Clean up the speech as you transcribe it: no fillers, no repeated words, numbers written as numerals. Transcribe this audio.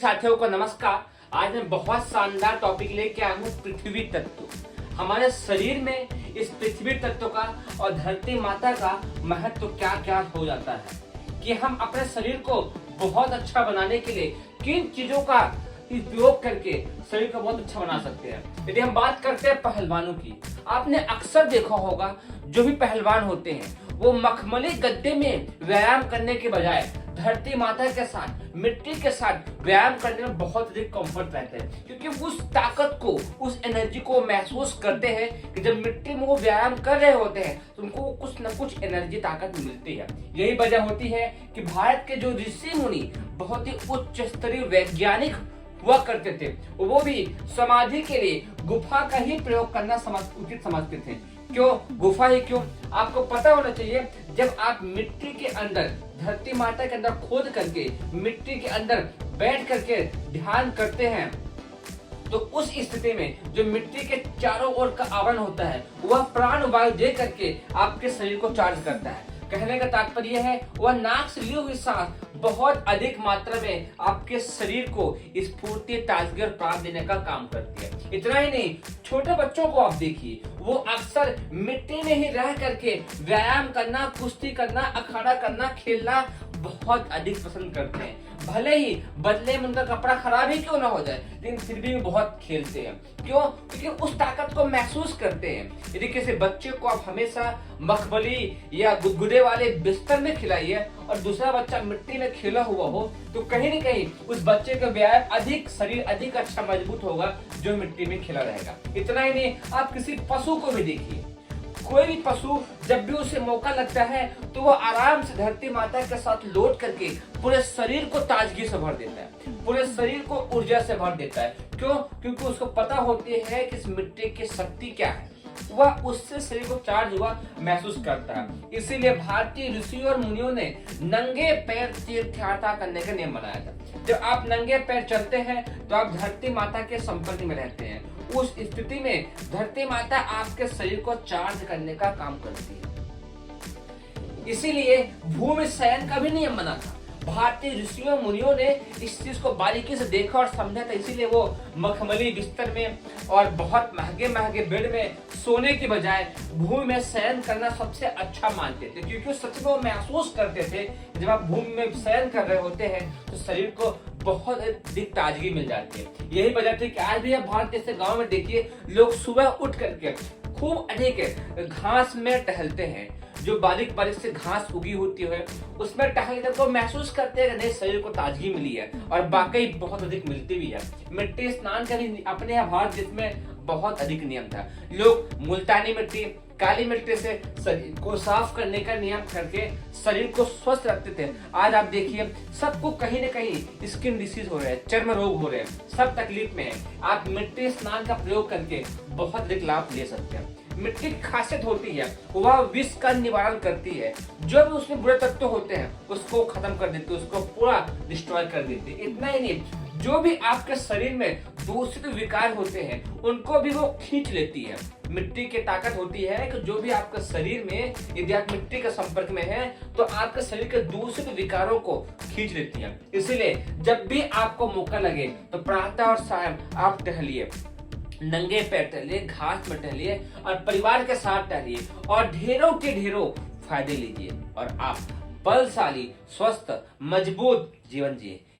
साथियों को नमस्कार। आज मैं बहुत शानदार टॉपिक लेके आया हूँ, पृथ्वी तत्व। हमारे शरीर में इस पृथ्वी तत्व का और धरती माता का महत्व क्या क्या हो जाता है कि हम अपने शरीर को बहुत अच्छा बनाने के लिए किन चीजों का उपयोग करके शरीर को बहुत अच्छा बना सकते हैं। यदि हम बात करते हैं पहलवानों की, आपने अक्सर देखा होगा जो भी पहलवान होते हैं वो मखमली गद्दे में व्यायाम करने के बजाय धरती माता के साथ, मिट्टी के साथ व्यायाम करने में बहुत अधिक कंफर्ट रहते हैं, क्योंकि उस ताकत को, उस एनर्जी को महसूस करते हैं कि जब मिट्टी में वो व्यायाम कर रहे होते हैं तो उनको कुछ न कुछ एनर्जी, ताकत मिलती है। यही वजह होती है कि भारत के जो ऋषि मुनि बहुत ही उच्च स्तरीय वैज्ञानिक हुआ करते थे, वो भी समाधि के लिए गुफा का ही प्रयोग करना उचित समझते थे। क्यों गुफा ही क्यों? आपको पता होना चाहिए, जब आप मिट्टी के अंदर, धरती माता के अंदर खोद करके मिट्टी के अंदर बैठ करके ध्यान करते हैं तो उस स्थिति में जो मिट्टी के चारों ओर का आवरण होता है वह प्राण वायु दे करके आपके शरीर को चार्ज करता है। कहने का तात्पर्य है वह नाक से ली हुई सांस बहुत अधिक मात्रा में आपके शरीर को स्फूर्ति, ताजगी और प्राण देने का काम करती है। इतना ही नहीं, छोटे बच्चों को आप देखिए, वो अक्सर मिट्टी में ही रह करके व्यायाम करना, कुश्ती करना, अखाड़ा करना, खेलना बहुत अधिक पसंद करते हैं। भले ही बदले में उनका कपड़ा खराब ही क्यों ना हो जाए, लेकिन फिर भी बहुत खेलते हैं। क्यों? क्योंकि उस ताकत को महसूस करते हैं। यदि किसी बच्चे को आप हमेशा मखमली या गुदगुदे वाले बिस्तर में खिलाइए और दूसरा बच्चा मिट्टी में खेला हुआ हो तो कहीं न कहीं उस बच्चे का व्यायाम अधिक, शरीर अधिक अच्छा मजबूत होगा जो मिट्टी में खेला रहेगा। इतना ही नहीं, आप किसी पशु को भी देखिए, कोई भी पशु जब भी उसे मौका लगता है तो वो आराम से धरती माता के साथ लौट करके पूरे शरीर को ताजगी से भर देता है, पूरे शरीर को ऊर्जा से भर देता है। क्यों? क्योंकि उसको पता होती है कि इस मिट्टी की शक्ति क्या है, वह उससे शरीर को चार्ज हुआ महसूस करता है। इसीलिए भारतीय ऋषियों और मुनियों ने नंगे पैर तीर्थ यात्रा करने का नियम बनाया था। जब आप नंगे पैर चलते हैं तो आप धरती माता के संपर्क में रहते हैं। उस स्थिति में धरती माता आपके शरीर को चार्ज करने का काम करती है। इसीलिए भूमि शयन का भी नियम बना था। भारतीय ऋषियों मुनियों ने इस चीज को बारीकी से देखा और समझा था, इसीलिए वो मखमली बिस्तर में और बहुत महंगे महंगे बेड में सोने के बजाय भूमि में शयन करना सबसे अच्छा मानते थे, क्योंकि सच में वो महसूस करते थे जब आप भूमि में शयन कर रहे होते हैं तो शरीर को बहुत अधिक ताजगी मिल जाती है। यही वजह थी कि आज भी आप भारत जैसे गाँव में देखिए, लोग सुबह उठ करके खूब अधिक घास में टहलते हैं, जो बारीक बारीक से घास उगी होती है उसमें टहलकर तो महसूस करते हैं कि शरीर को ताजगी मिली है, और वाकई बहुत अधिक मिलती भी है। मिट्टी स्नान का भी अपने यहाँ भारत जिसमें बहुत अधिक नियम था। लोग मुल्तानी मिट्टी, काली मिट्टी से शरीर को साफ करने का नियम करके शरीर को स्वस्थ रखते थे। आज आप देखिए, सबको कहीं न कहीं स्किन डिसीज हो रहे हैं, चर्म रोग हो रहे हैं, सब तकलीफ में है। आप मिट्टी स्नान का प्रयोग करके बहुत अधिक लाभ ले सकते हैं। मिट्टी की खासियत होती है वह विष का निवारण करती है, जो भी उसमें बुरे तत्व होते हैं उसको खत्म कर देती है, उसको पूरा डिस्ट्रॉय कर देती है। इतना ही नहीं, जो भी आपके शरीर में दूषित विकार होते हैं उनको भी वो खींच लेती है। मिट्टी की ताकत होती है कि जो भी आपके शरीर में, यदि आप मिट्टी के संपर्क में है तो आपके शरीर के दूषित विकारों को खींच लेती है। इसीलिए जब भी आपको मौका लगे तो प्रातः और शाम आप टहलिए, नंगे पैर टहलिए, घास में टहलिए और परिवार के साथ टहलिए और ढेरों के ढेरों फायदे लीजिए और आप बलशाली, स्वस्थ, मजबूत जीवन जिए।